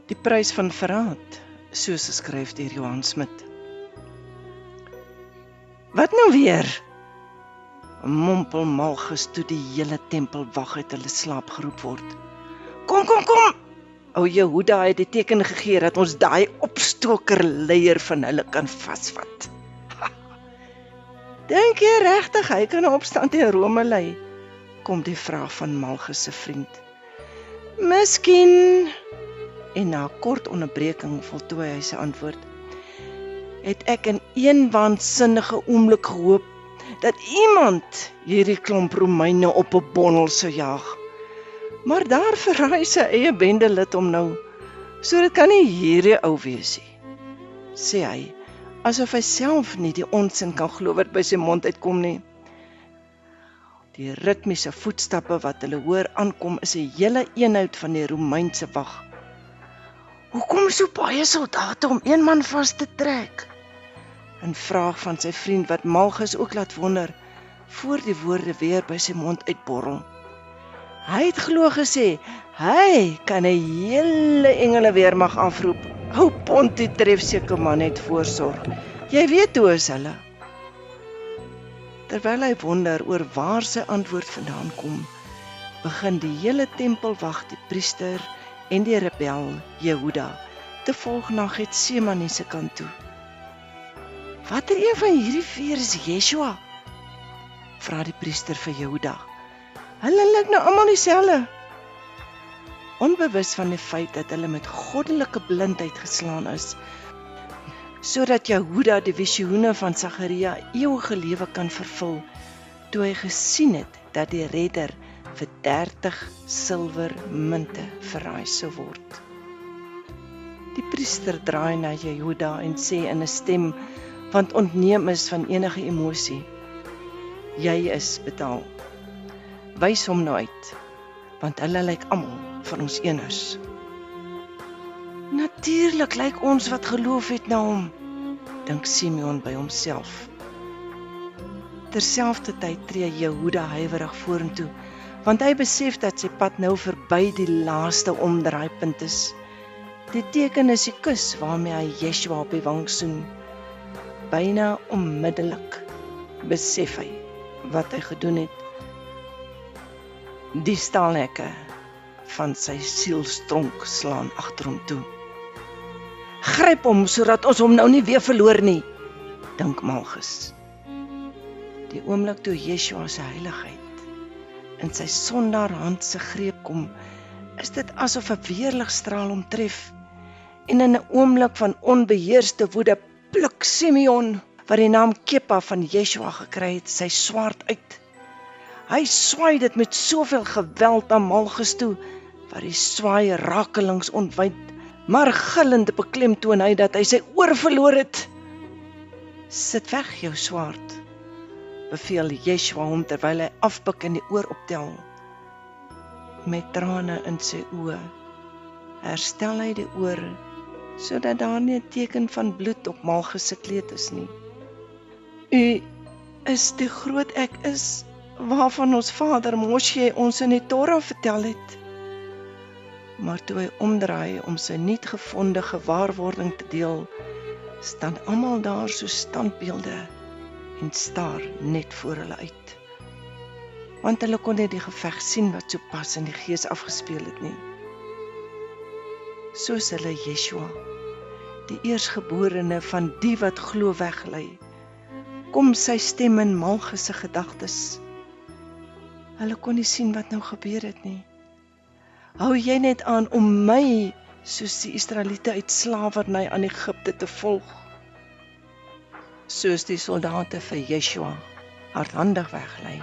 Die prys van verraad, soos geskryf deur Johan Smit. Wat nou weer? Mompel Malchus toe die hele tempel wag uit hulle slaap geroep word. Kom! O Jehuda het die teken gegee dat ons daai opstoker leier van hulle kan vasvat. Dink jy regtig hy kan 'n opstand teen Rome lei? Kom die vraag van Malchus se vriend. Miskien. En na 'n kort onderbreking voltooi hy sy antwoord. Het ek in een waansinnige oomblik gehoop dat iemand hierdie klomp Romeine op 'n bondel sou jaag. Maar daar verraai sy eie bendelid hom nou, so dit kan nie hierdie ou wees nie, sê hy, asof hy self nie die onsin kan glo wat by sy mond uitkom nie. Die ritmiese voetstappe wat hulle hoor aankom is 'n hele eenheid van die Romeinse wag. Hoekom so baie soldate om een man vas te trek? 'n vraag van sy vriend wat Malchus ook laat wonder, voor die woorde weer by sy mond uitborrel. Hy het glo gesê, hy kan 'n hele engele weermag afroep. Hou Pontie tref seker maar net voorsorg. Jy weet hoe is hulle. Terwyl hy wonder oor waar sy antwoord vandaan kom, begin die hele tempelwag die priester en die rebel Jehuda te volg na Getsemane se kant toe. Watter een van hierdie vier is Yeshua? Vra die priester vir Jehuda. Hulle lyk nou almal dieselfde. Onbewus van die feit dat hulle met goddelike blindheid geslaan is, sodat Jehuda die visioene van Sagaria eeuwige lewe kan vervul, toe hy gesien het dat die redder vir 30 silwer munte verraai sou word. Die priester draai na Jehuda en sê in 'n stem wat ontneem is van enige emosie, jy is betaal. Wys hom nou uit, want hulle lyk almal van ons eners. Natuurlik lyk ons wat geloof het na hom, dink Simeon by homself. Terselfdertyd tree Jehuda huiwerig vorentoe, want hy besef dat sy pad nou verby die laaste omdraaipunt is. Die teken is die kus waarmee hy Yeshua op die wang soen. Byna onmiddellik besef hy wat hy gedoen het. Die staalhekke van sy sielstronk slaan agter hom toe. Gryp hom sodat ons hom nou nie weer verloor nie, dink Malchus. Die oomblik toe Yeshua se heiligheid in sy sondaarhand se greep kom, is dit asof 'n weerligstraal hom tref, en in 'n oomblik van onbeheerste woede pluk Simeon, wat die naam Kepa van Yeshua gekry het, sy swaard uit. Hy swaai dit met soveel geweld aan Malchus toe, wat die swaai rakelings ontwyd, maar gillend beklemtoon hy dat hy sy oor verloor het. Sit weg jou swaard, beveel Yeshua hom terwyl hy afbuk en die oor optel. Met trane in sy oë herstel hy die oor, sodat daar nie 'n teken van bloed op Malchus se kleed is nie. U is die groot ek is, waarvan ons vader Moshe ons in die Torah vertel het. Maar toe hy omdraai om sy nuut gevonde gewaarwording te deel, staan almal daar so standbeelde en staar net voor hulle uit. Want hulle kon nie die geveg sien wat so pas in die gees afgespeel het nie. Soos hulle Yeshua, die eersgeborene van die wat glo weglei, kom sy stem in Malchus se gedagtes. Hulle kon nie sien wat nou gebeur het nie. Hou jy net aan om my, soos die Israeliete uit slawerny aan Egipte te volg? Soos die soldate vir Yeshua hardhandig weglei,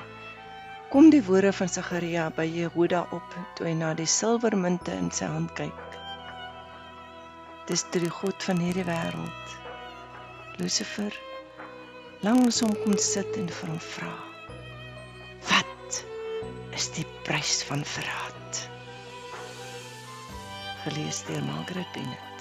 kom die woorde van Sagaria by Jehuda op, toe hy na die silwermunte in sy hand kyk. Dis toe die God van hierdie wêreld, Lucifer, langs hom kom sit en vir hom vra, wat is die prys van verraad? Gelees deur Margaret Bennett.